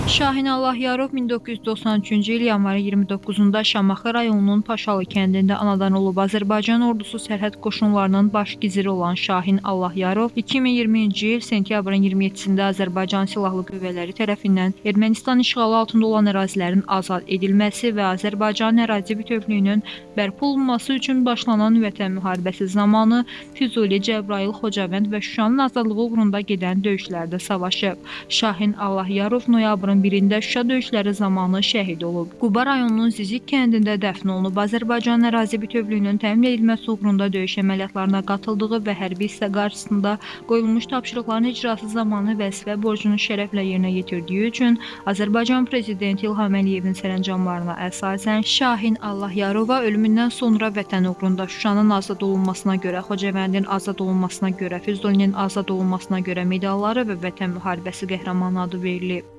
Şahin Allahyarov 1993-cü il yanvarın 29-da Şamaxı rayonunun Paşalı kəndində anadan olub. Azərbaycan ordusu sərhəd qoşunlarının baş giziri olan Şahin Allahyarov 2020-ci il sentyabrın 27-sində Azərbaycan Silahlı Qüvvələri tərəfindən Ermənistan işğalı altında olan ərazilərin azad edilməsi və Azərbaycan ərazi bütövlüyünün bərpa olunması üçün başlanan Vətən müharibəsi zamanı Füzuli, Cəbrayıl, Xocavənd və Şuşanın azadlığı uğrunda gedən döyüşlərdə savaşıb. Şahin Allahyarov noyabrın 1-də Şuşa döyüşləri zamanı şəhid olub. Quba rayonunun Zizik kəndində dəfn olunub. Azərbaycan ərazi bütövlüyünün təmin edilməsi uğrunda döyüş əməliyyatlarına qatıldığı və hərbi hissə qarşısında qoyulmuş tapşırıqların icrası zamanı vəzifə borcunu şərəflə yerinə yetirdiyi üçün Azərbaycan Prezidenti İlham Əliyevin sərəncamlarına əsasən Şahin Allahyarova ölümündən sonra Vətən uğrunda Şuşanın azad olunmasına görə, Xocavəndin azad olunmasına görə, Füzulinin azad olunmasına görə medalları və Vətən müharibəsi qəhrəmanı adı verilib.